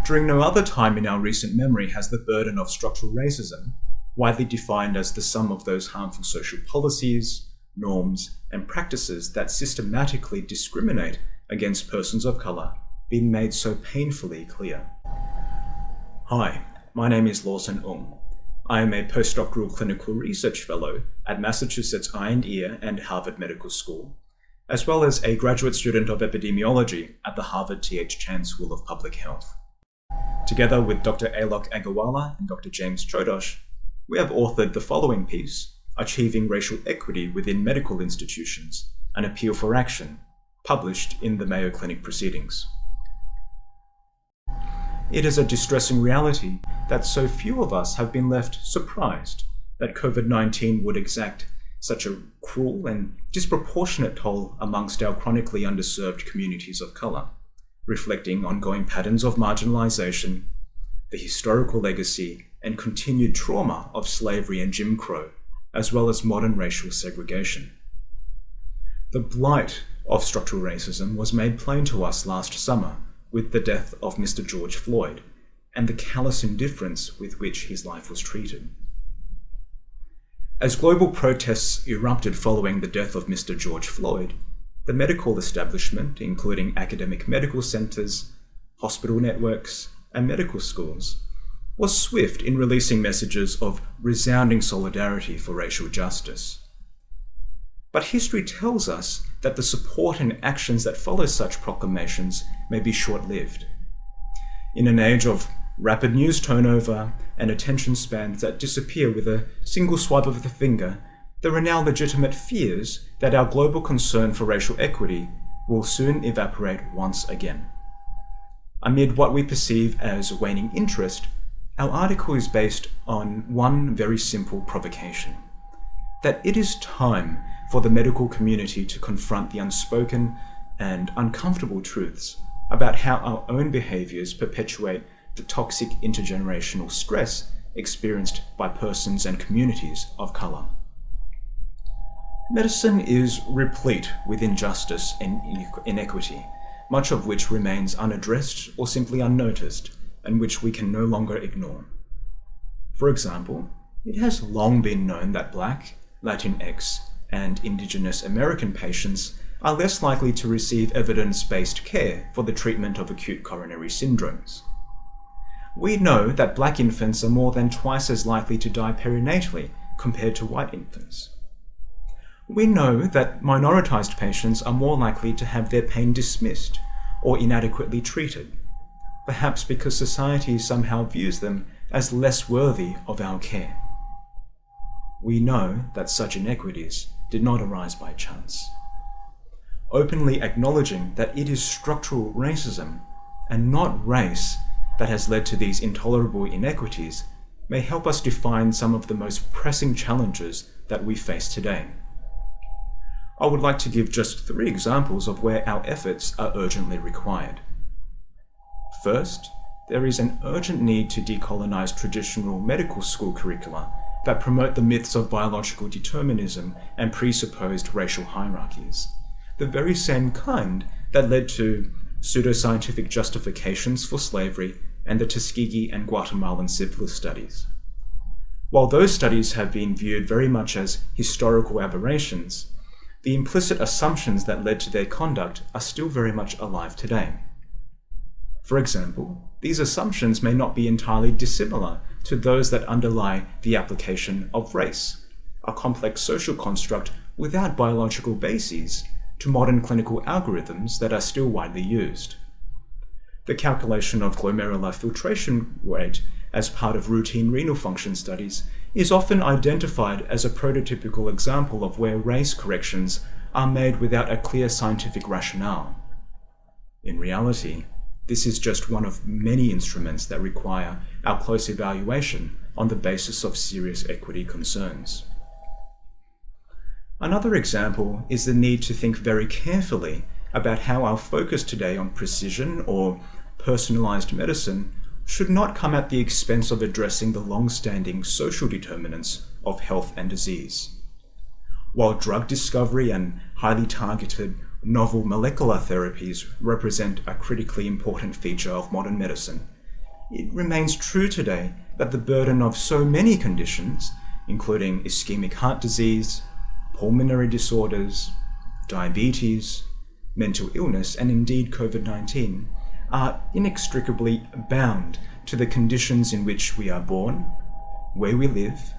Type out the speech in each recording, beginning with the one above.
During no other time in our recent memory has the burden of structural racism, widely defined as the sum of those harmful social policies, norms, and practices that systematically discriminate against persons of colour, been made so painfully clear. Hi, my name is Lawson Ung. I am a postdoctoral clinical research fellow at Massachusetts Eye and Ear and Harvard Medical School, as well as a graduate student of epidemiology at the Harvard T.H. Chan School of Public Health. Together with Dr. Alok Agarwala and Dr. James Chodosh, we have authored the following piece, Achieving Racial Equity Within Medical Institutions, an Appeal for Action, published in the Mayo Clinic Proceedings. It is a distressing reality that so few of us have been left surprised that COVID-19 would exact such a cruel and disproportionate toll amongst our chronically underserved communities of colour, reflecting ongoing patterns of marginalisation, the historical legacy and continued trauma of slavery and Jim Crow, as well as modern racial segregation. The blight of structural racism was made plain to us last summer with the death of Mr. George Floyd and the callous indifference with which his life was treated. As global protests erupted following the death of Mr. George Floyd, the medical establishment, including academic medical centres, hospital networks, and medical schools, was swift in releasing messages of resounding solidarity for racial justice. But history tells us that the support and actions that follow such proclamations may be short-lived. In an age of rapid news turnover and attention spans that disappear with a single swipe of the finger, there are now legitimate fears that our global concern for racial equity will soon evaporate once again. Amid what we perceive as waning interest, our article is based on one very simple provocation: that it is time for the medical community to confront the unspoken and uncomfortable truths about how our own behaviours perpetuate the toxic intergenerational stress experienced by persons and communities of colour. Medicine is replete with injustice and inequity, much of which remains unaddressed or simply unnoticed, and which we can no longer ignore. For example, it has long been known that Black, Latinx, and Indigenous American patients are less likely to receive evidence-based care for the treatment of acute coronary syndromes. We know that Black infants are more than twice as likely to die perinatally compared to white infants. We know that minoritized patients are more likely to have their pain dismissed or inadequately treated, perhaps because society somehow views them as less worthy of our care. We know that such inequities did not arise by chance. Openly acknowledging that it is structural racism and not race that has led to these intolerable inequities may help us define some of the most pressing challenges that we face today. I would like to give just 3 examples of where our efforts are urgently required. First, there is an urgent need to decolonize traditional medical school curricula that promote the myths of biological determinism and presupposed racial hierarchies, the very same kind that led to pseudoscientific justifications for slavery and the Tuskegee and Guatemalan syphilis studies. While those studies have been viewed very much as historical aberrations, the implicit assumptions that led to their conduct are still very much alive today. For example, these assumptions may not be entirely dissimilar to those that underlie the application of race, a complex social construct without biological bases, to modern clinical algorithms that are still widely used. The calculation of glomerular filtration rate as part of routine renal function studies is often identified as a prototypical example of where race corrections are made without a clear scientific rationale. In reality, this is just one of many instruments that require our close evaluation on the basis of serious equity concerns. Another example is the need to think very carefully about how our focus today on precision or personalized medicine should not come at the expense of addressing the long-standing social determinants of health and disease. While drug discovery and highly targeted novel molecular therapies represent a critically important feature of modern medicine, it remains true today that the burden of so many conditions, including ischemic heart disease, pulmonary disorders, diabetes, mental illness, and indeed COVID-19, are inextricably bound to the conditions in which we are born, where we live,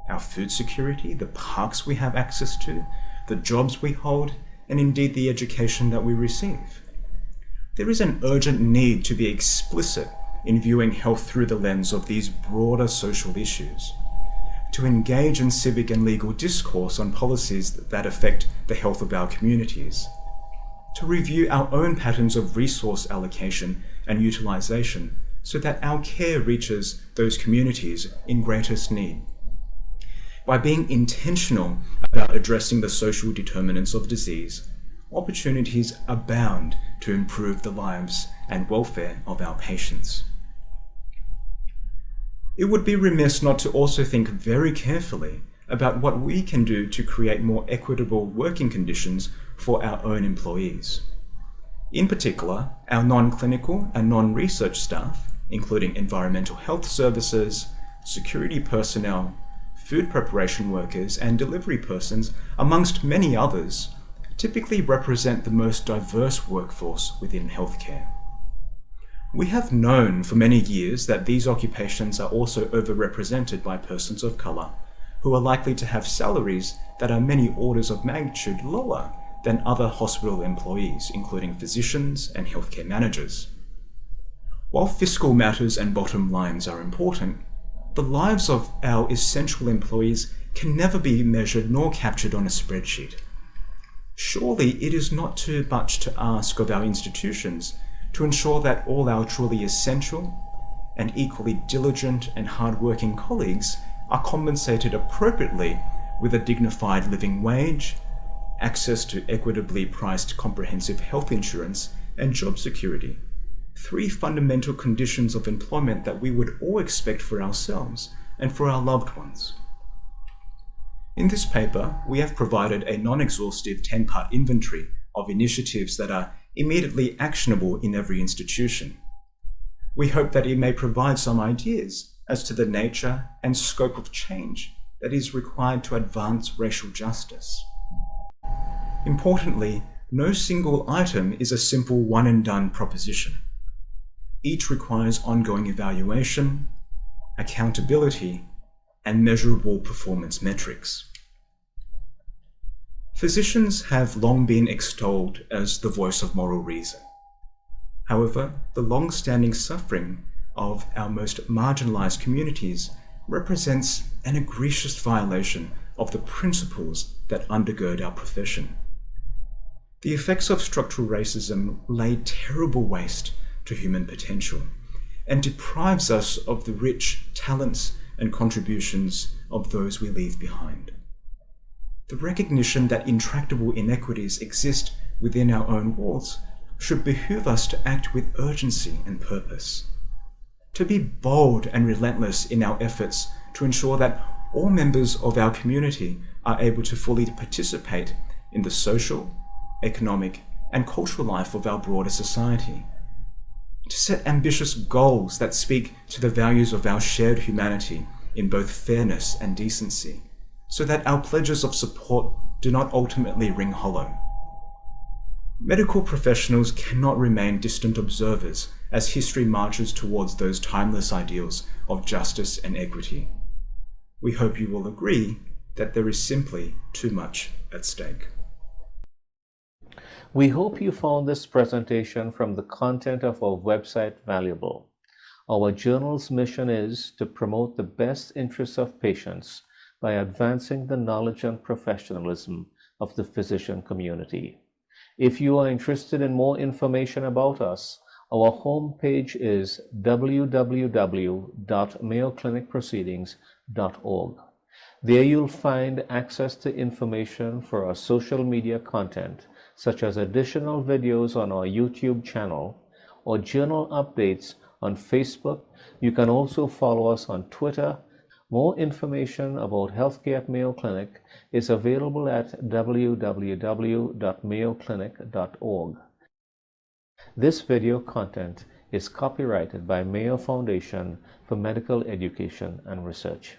our food security, the parks we have access to, the jobs we hold, and indeed the education that we receive. There is an urgent need to be explicit in viewing health through the lens of these broader social issues, to engage in civic and legal discourse on policies that affect the health of our communities, to review our own patterns of resource allocation and utilization so that our care reaches those communities in greatest need. By being intentional about addressing the social determinants of disease, opportunities abound to improve the lives and welfare of our patients. It would be remiss not to also think very carefully about what we can do to create more equitable working conditions for our own employees. In particular, our non-clinical and non-research staff, including environmental health services, security personnel, food preparation workers, and delivery persons, amongst many others, typically represent the most diverse workforce within healthcare. We have known for many years that these occupations are also overrepresented by persons of colour, who are likely to have salaries that are many orders of magnitude lower than other hospital employees, including physicians and healthcare managers. While fiscal matters and bottom lines are important, the lives of our essential employees can never be measured nor captured on a spreadsheet. Surely it is not too much to ask of our institutions to ensure that all our truly essential and equally diligent and hard-working colleagues are compensated appropriately with a dignified living wage, access to equitably priced comprehensive health insurance, and job security. 3 fundamental conditions of employment that we would all expect for ourselves and for our loved ones. In this paper, we have provided a non-exhaustive 10-part inventory of initiatives that are immediately actionable in every institution. We hope that it may provide some ideas as to the nature and scope of change that is required to advance racial justice. Importantly, no single item is a simple one-and-done proposition. Each requires ongoing evaluation, accountability, and measurable performance metrics. Physicians have long been extolled as the voice of moral reason. However, the long-standing suffering of our most marginalized communities represents an egregious violation of the principles that undergird our profession. The effects of structural racism lay terrible waste to human potential and deprives us of the rich talents and contributions of those we leave behind. The recognition that intractable inequities exist within our own walls should behoove us to act with urgency and purpose, to be bold and relentless in our efforts to ensure that all members of our community are able to fully participate in the social, economic, and cultural life of our broader society, to set ambitious goals that speak to the values of our shared humanity in both fairness and decency, so that our pledges of support do not ultimately ring hollow. Medical professionals cannot remain distant observers as history marches towards those timeless ideals of justice and equity. We hope you will agree that there is simply too much at stake. We hope you found this presentation from the content of our website valuable. Our journal's mission is to promote the best interests of patients by advancing the knowledge and professionalism of the physician community. If you are interested in more information about us, our homepage is www.mayoclinicproceedings.org. There you'll find access to information for our social media content, such as additional videos on our YouTube channel or journal updates on Facebook. You can also follow us on Twitter. More information about healthcare at Mayo Clinic is available at www.mayoclinic.org. This video content is copyrighted by Mayo Foundation for Medical Education and Research.